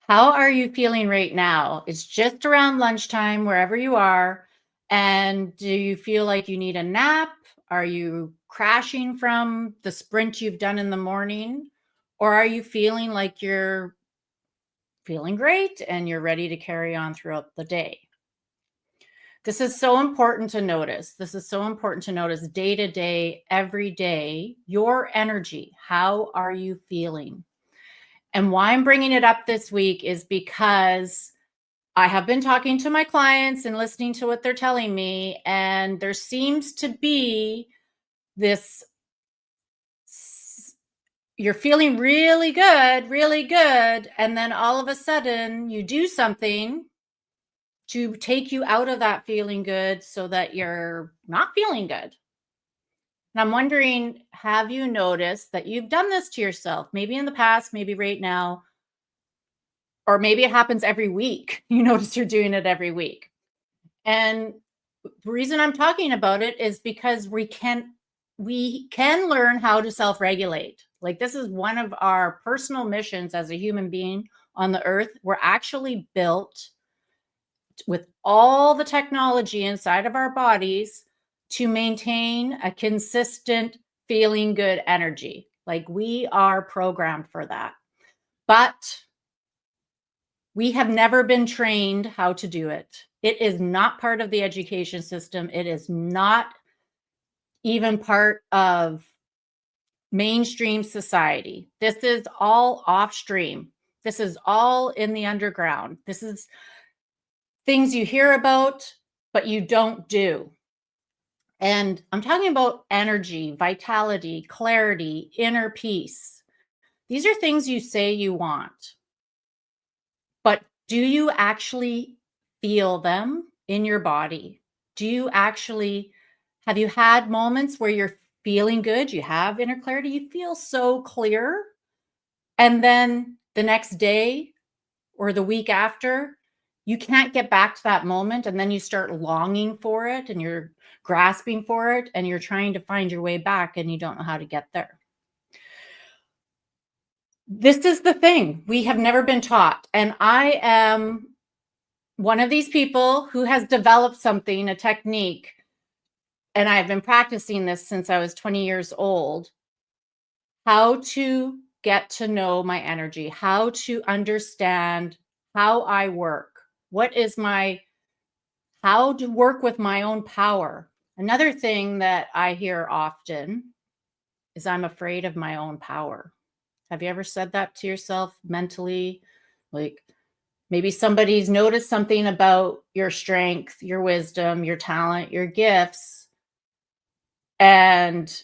How are you feeling right now? It's just around lunchtime, wherever you are. And do you feel like you need a nap? Are you crashing from the sprint you've done in the morning? Or are you feeling like you're feeling great and you're ready to carry on throughout the day? This is so important to notice. This is so important to notice day to day, every day, your energy. How are you feeling? And why I'm bringing it up this week is because I have been talking to my clients and listening to what they're telling me, and there seems to be this you're feeling really good, and then all of a sudden you do something to take you out of that feeling good so that you're not feeling good. And I'm wondering, have you noticed that you've done this to yourself? Maybe in the past, maybe right now, or maybe it happens every week. You notice you're doing it every week. And the reason I'm talking about it is because we can learn how to self-regulate. Like, this is one of our personal missions as a human being on the earth. We're actually built with all the technology inside of our bodies to maintain a consistent feeling good energy. Like, we are programmed for that. But we have never been trained how to do it. It is not part of the education system. It is not even part of mainstream society. This is all off stream. This is all in the underground. This is things you hear about, but you don't do. And I'm talking about energy, vitality, clarity, inner peace. These are things you say you want, but do you actually feel them in your body? Do you actually have you had moments where you're feeling good, you have inner clarity, you feel so clear, and then the next day or the week after, you can't get back to that moment, and then you start longing for it and you're grasping for it and you're trying to find your way back and you don't know how to get there. This is the thing. We have never been taught. And I am one of these people who has developed something, a technique, and I've been practicing this since I was 20 years old, how to get to know my energy, how to understand how I work, what is my, how to work with my own power. Another thing that I hear often is I'm afraid of my own power. Have you ever said that to yourself mentally? Like, maybe somebody's noticed something about your strength, your wisdom, your talent, your gifts, and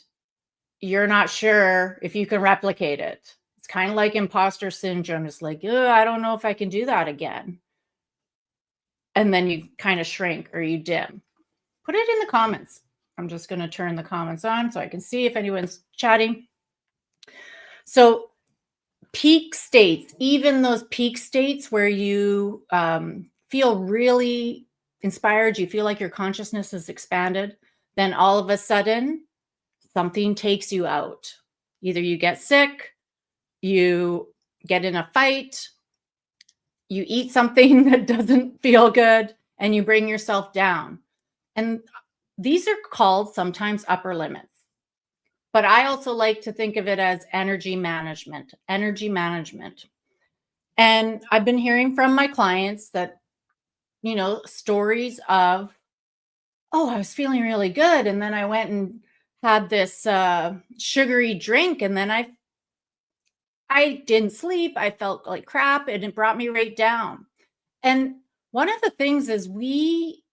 you're not sure if you can replicate it. It's kind of like imposter syndrome. It's like, oh, I don't know if I can do that again. And then you kind of shrink or you dim. Put it in the comments. I'm just going to turn the comments on so I can see if anyone's chatting. So, peak states, even those peak states where you feel really inspired, you feel like your consciousness is expanded, then all of a sudden something takes you out. Either you get sick, you get in a fight, you eat something that doesn't feel good, and you bring yourself down. And these are called sometimes upper limits. But I also like to think of it as energy management, energy management. And I've been hearing from my clients that, stories of, oh, I was feeling really good. And then I went and had this sugary drink. And then I didn't sleep. I felt like crap and it brought me right down. And one of the things is we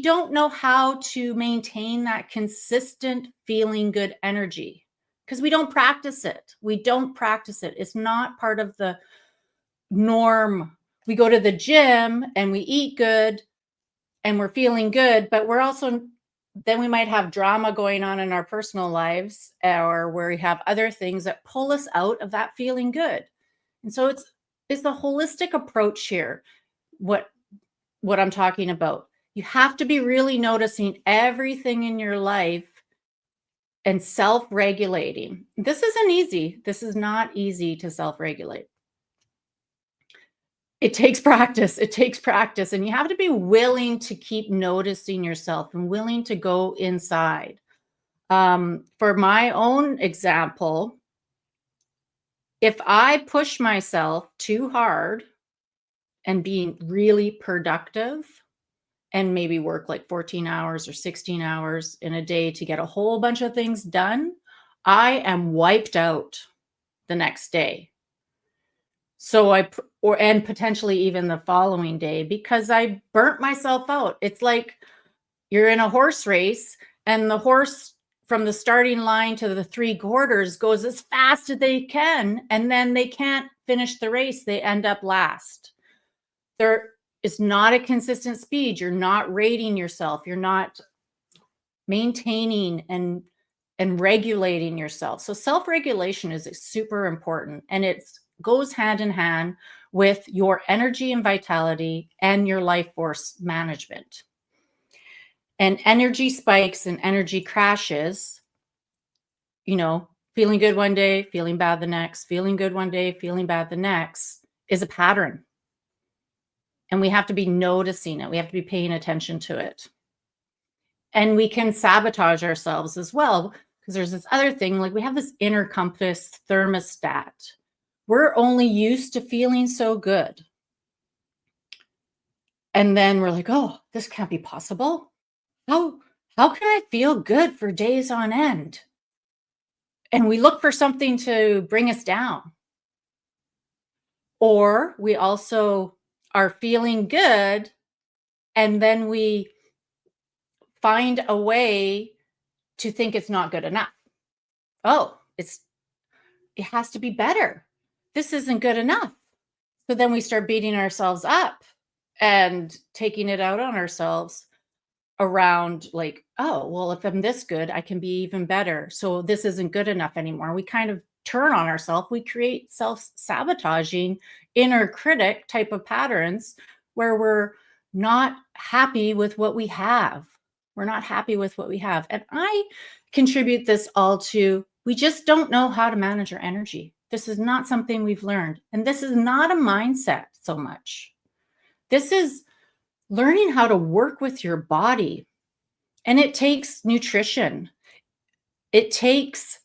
don't know how to maintain that consistent feeling good energy because we don't practice it. We don't practice it. It's not part of the norm. We go to the gym and we eat good and we're feeling good, but we're also then we might have drama going on in our personal lives or where we have other things that pull us out of that feeling good. And so it's the holistic approach here. What I'm talking about. You have to be really noticing everything in your life and self-regulating. This isn't easy. This is not easy to self-regulate. It takes practice. It takes practice. And you have to be willing to keep noticing yourself and willing to go inside. For my own example, if I push myself too hard and being really productive and maybe work like 14 hours or 16 hours in a day to get a whole bunch of things done, I am wiped out the next day. So or and potentially even the following day because I burnt myself out. It's like you're in a horse race and the horse from the starting line to the 3 quarters goes as fast as they can, and then they can't finish the race. They end up last. There is not a consistent speed. You're not rating yourself. You're not maintaining and regulating yourself. So self-regulation is super important, and it goes hand in hand with your energy and vitality and your life force management. And energy spikes and energy crashes, feeling good one day, feeling bad the next, feeling good one day, feeling bad the next, is a pattern. And we have to be noticing it. We have to be paying attention to it. And we can sabotage ourselves as well, because there's this other thing, like we have this inner compass thermostat. We're only used to feeling so good. And then we're like, oh, this can't be possible. How can I feel good for days on end? And we look for something to bring us down. Or we also are feeling good, and then we find a way to think it's not good enough. Oh, it has to be better. This isn't good enough. So then we start beating ourselves up and taking it out on ourselves around like, oh, well, if I'm this good, I can be even better. So this isn't good enough anymore. We kind of turn on ourselves. We create self-sabotaging inner critic type of patterns where we're not happy with what we have. We're not happy with what we have. And I contribute this all to we just don't know how to manage our energy. This is not something we've learned. And this is not a mindset so much. This is learning how to work with your body. And it takes nutrition. It takes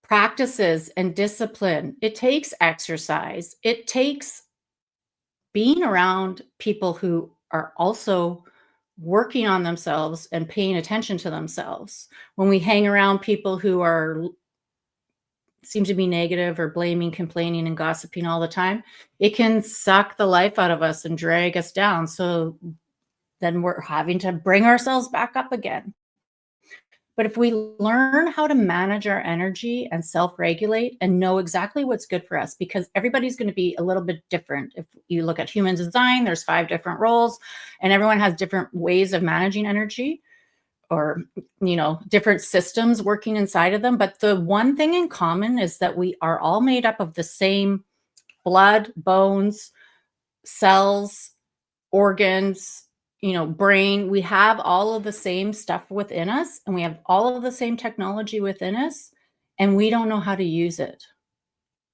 practices and discipline. It takes exercise. It takes being around people who are also working on themselves and paying attention to themselves. When we hang around people who seem to be negative or blaming, complaining, and gossiping all the time, it can suck the life out of us and drag us down. So then we're having to bring ourselves back up again. But if we learn how to manage our energy and self-regulate and know exactly what's good for us, because everybody's going to be a little bit different. If you look at human design, there's 5 different roles, and everyone has different ways of managing energy or, different systems working inside of them. But the one thing in common is that we are all made up of the same blood, bones, cells, organs, brain. We have all of the same stuff within us, and we have all of the same technology within us, and we don't know how to use it.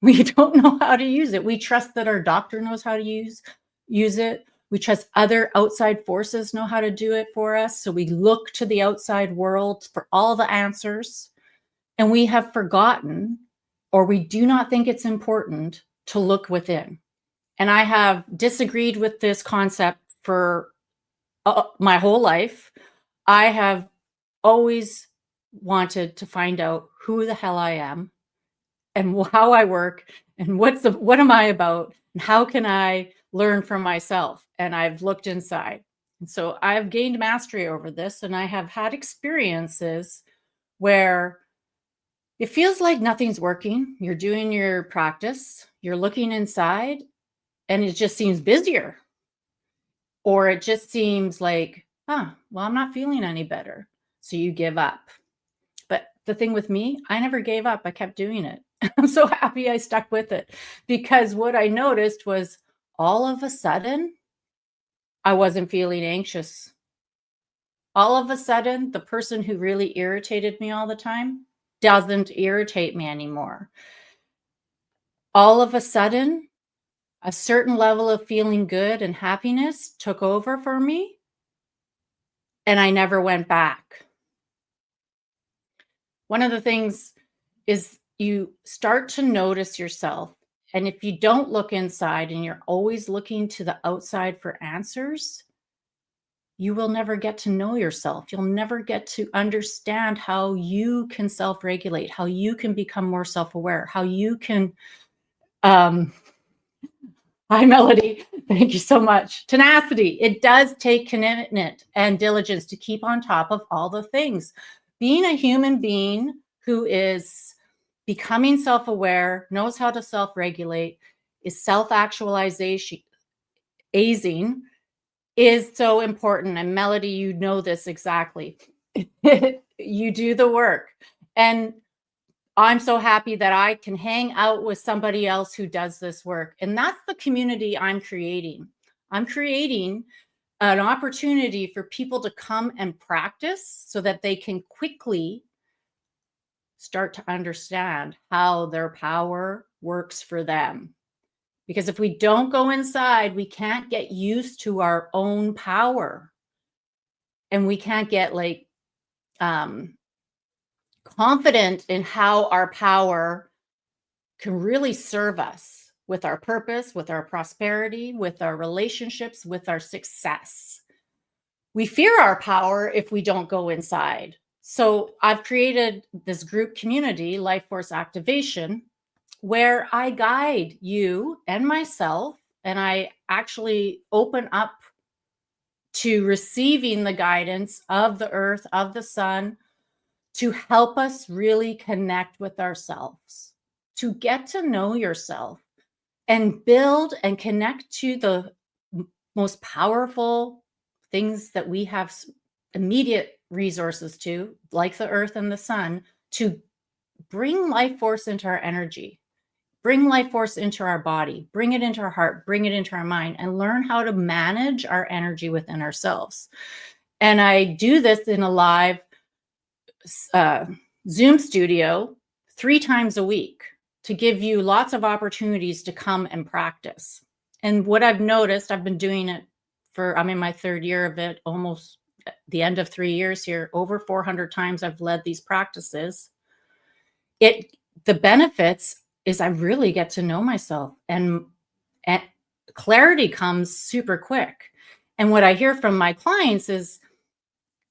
We don't know how to use it. We trust that our doctor knows how to use it. We trust other outside forces know how to do it for us. So we look to the outside world for all the answers, and we have forgotten, or we do not think it's important to look within. And I have disagreed with this concept for my whole life. I have always wanted to find out who the hell I am and how I work and what am I about and how can I learn from myself. And I've looked inside. And so I've gained mastery over this, and I have had experiences where it feels like nothing's working. You're doing your practice, you're looking inside, and it just seems busier. Or it just seems like, well, I'm not feeling any better. So you give up. But the thing with me, I never gave up. I kept doing it. I'm so happy I stuck with it, because what I noticed was all of a sudden, I wasn't feeling anxious. All of a sudden, the person who really irritated me all the time doesn't irritate me anymore. All of a sudden, A certain level of feeling good and happiness took over for me, and I never went back. One of the things is you start to notice yourself, and if you don't look inside and you're always looking to the outside for answers, you will never get to know yourself. You'll never get to understand how you can self-regulate, how you can become more self-aware, how you can um hi Melody. Thank you so much. Tenacity. It does take commitment and diligence to keep on top of all the things. Being a human being who is becoming self-aware, knows how to self-regulate, is self-actualization, azing, is so important. And Melody, you know this exactly. You do the work. And I'm so happy that I can hang out with somebody else who does this work. And that's the community I'm creating. I'm creating an opportunity for people to come and practice so that they can quickly start to understand how their power works for them. Because if we don't go inside, we can't get used to our own power. And we can't get like confident in how our power can really serve us with our purpose, with our prosperity, with our relationships, with our success. We fear our power if we don't go inside. So I've created this group community, Life Force Activation, where I guide you and myself, and I actually open up to receiving the guidance of the earth, of the sun, to help us really connect with ourselves, to get to know yourself and build and connect to the most powerful things that we have immediate resources to, like the earth and the sun, to bring life force into our energy, bring life force into our body, bring it into our heart, bring it into our mind, and learn how to manage our energy within ourselves. And I do this in a live Zoom studio 3 times a week to give you lots of opportunities to come and practice. And what I've noticed, I've been doing it for, I'm in my 3rd year of it, almost at the end of 3 years here, over 400 times I've led these practices. The benefits is I really get to know myself, and clarity comes super quick. And what I hear from my clients is,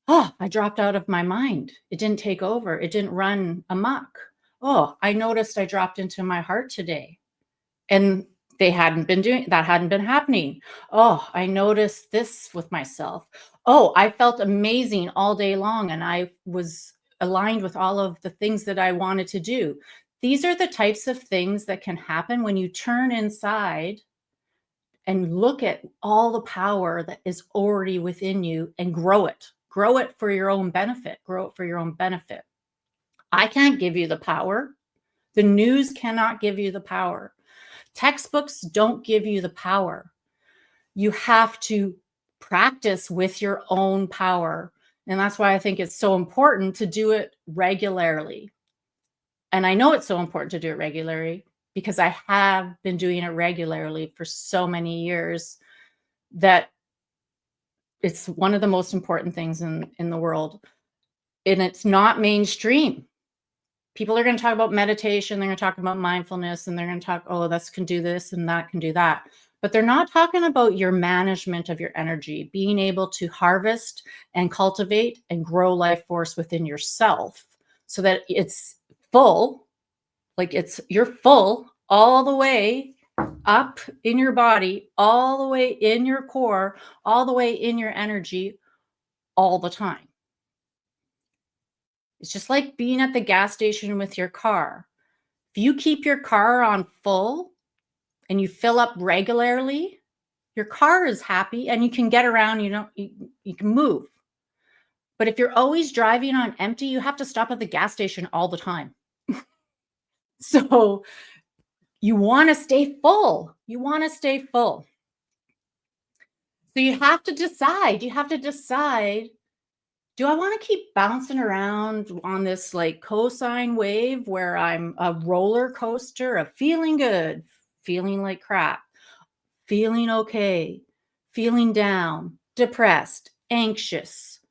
oh, I dropped out of my mind. It didn't take over. It didn't run amok. Oh, I noticed I dropped into my heart today. And that hadn't been happening. Oh, I noticed this with myself. Oh, I felt amazing all day long, and I was aligned with all of the things that I wanted to do. These are the types of things that can happen when you turn inside and look at all the power that is already within you and grow it. Grow it for your own benefit. Grow it for your own benefit. I can't give you the power. The news cannot give you the power. Textbooks don't give you the power. You have to practice with your own power. And that's why I think it's so important to do it regularly. And I know it's so important to do it regularly because I have been doing it regularly for so many years that it's one of the most important things in the world. And it's not mainstream. People are going to talk about meditation, they're going to talk about mindfulness, and they're going to talk, oh, this can do this and that can do that. But they're not talking about your management of your energy, being able to harvest and cultivate and grow life force within yourself so that it's full, like you're full all the way up in your body, all the way in your core, all the way in your energy, all the time. It's just like being at the gas station with your car. If you keep your car on full and you fill up regularly, your car is happy and you can get around, you can move. But if you're always driving on empty, you have to stop at the gas station all the time. So you want to stay full. You want to stay full. So you have to decide. Do I want to keep bouncing around on this like cosine wave where I'm a roller coaster of feeling good, feeling like crap? feeling okay, feeling down, depressed, anxious,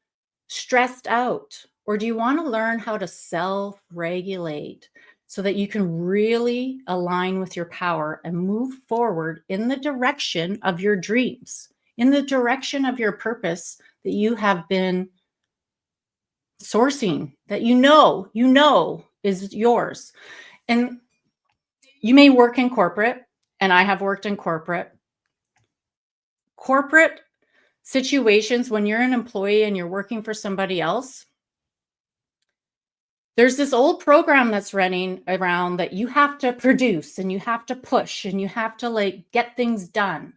stressed out? Or do you want to learn how to self regulate so that you can really align with your power and move forward in the direction of your dreams, in the direction of your purpose that you have been sourcing, that you know is yours? And you may work in corporate, and I have worked in corporate situations. When you're an employee and you're working for somebody else, there's this old program that's running around that you have to produce and you have to push and you have to like get things done.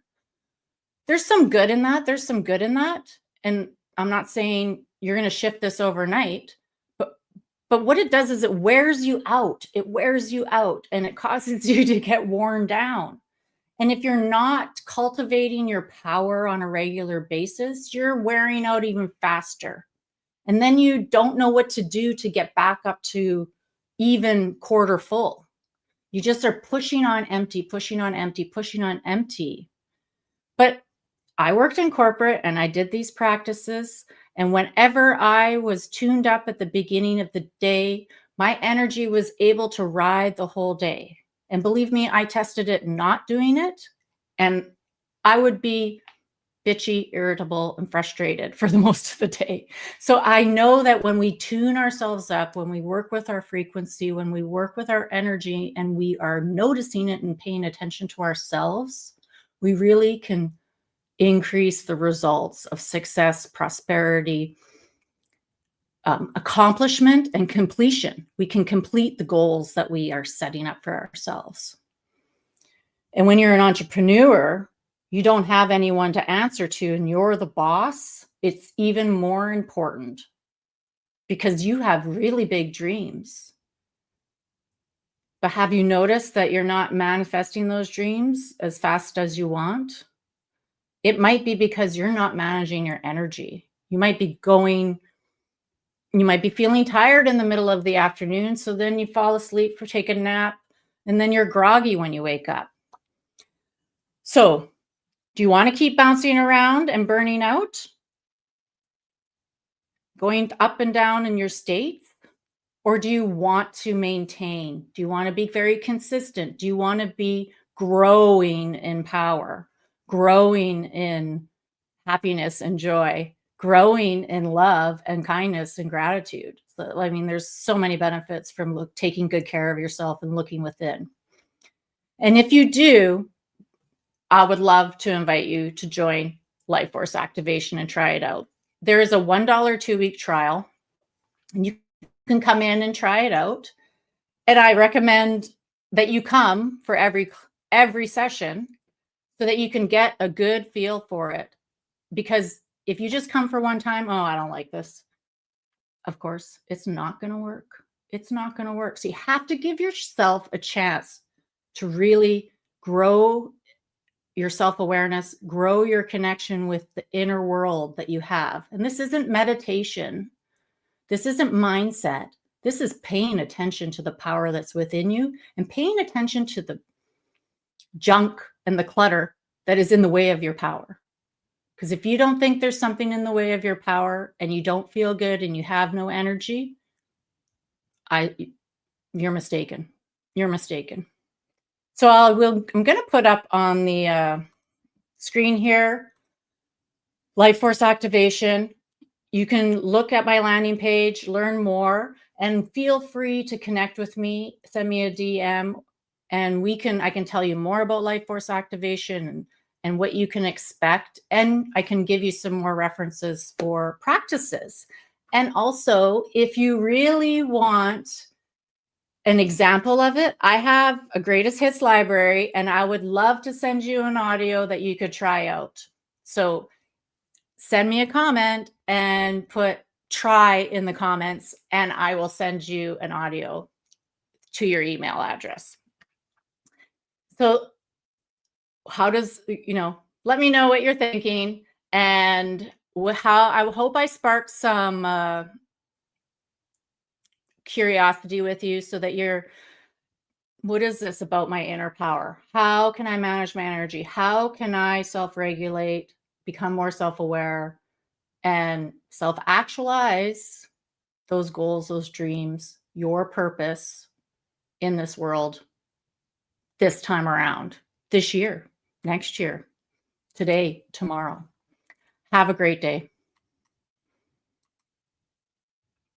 There's some good in that. There's some good in that. And I'm not saying you're going to shift this overnight, but what it does is it wears you out. It wears you out and it causes you to get worn down. And if you're not cultivating your power on a regular basis, you're wearing out even faster. And then you don't know what to do to get back up to even quarter full. You just are pushing on empty, pushing on empty, pushing on empty. But I worked in corporate and I did these practices. And whenever I was tuned up at the beginning of the day, my energy was able to ride the whole day. And believe me, I tested it not doing it. And I would be bitchy, irritable, and frustrated for the most of the day. So I know that when we tune ourselves up, when we work with our frequency, when we work with our energy, and we are noticing it and paying attention to ourselves, we really can increase the results of success, prosperity, accomplishment, and completion. We can complete the goals that we are setting up for ourselves. And when you're an entrepreneur, you don't have anyone to answer to and you're the boss. It's even more important because you have really big dreams. But have you noticed that you're not manifesting those dreams as fast as you want? It might be because you're not managing your energy. You might be feeling tired in the middle of the afternoon. So then you fall asleep for take a nap and then you're groggy when you wake up. So do you want to keep bouncing around and burning out? Going up and down in your state? Or do you want to maintain? Do you want to be very consistent? Do you want to be growing in power, growing in happiness and joy, growing in love and kindness and gratitude? So, I mean, there's so many benefits from taking good care of yourself and looking within. And if you do, I would love to invite you to join Life Force Activation and try it out. There is a $1 2-week trial, and you can come in and try it out. And I recommend that you come for every session so that you can get a good feel for it. Because if you just come for one time, oh, I don't like this, of course, it's not going to work. It's not going to work. So you have to give yourself a chance to really grow your self-awareness, grow your connection with the inner world that you have. And this isn't meditation. This isn't mindset. This is paying attention to the power that's within you and paying attention to the junk and the clutter that is in the way of your power. Because if you don't think there's something in the way of your power and you don't feel good and you have no energy, you're mistaken. You're mistaken. So I'm going to put up on the screen here, Life Force Activation. You can look at my landing page, learn more, and feel free to connect with me, send me a DM, and I can tell you more about Life Force Activation and what you can expect. And I can give you some more references for practices. And also, if you really want an example of it, I have a greatest hits library, and I would love to send you an audio that you could try out. So send me a comment and put try in the comments, and I will send you an audio to your email address. So how does, let me know what you're thinking and how I hope I sparked some curiosity with you so that you're What is this about my inner power? How can I manage my energy? How can I self-regulate, become more self-aware, and self-actualize those goals, those dreams, your purpose in this world this time around, this year, next year, today, tomorrow? Have a great day.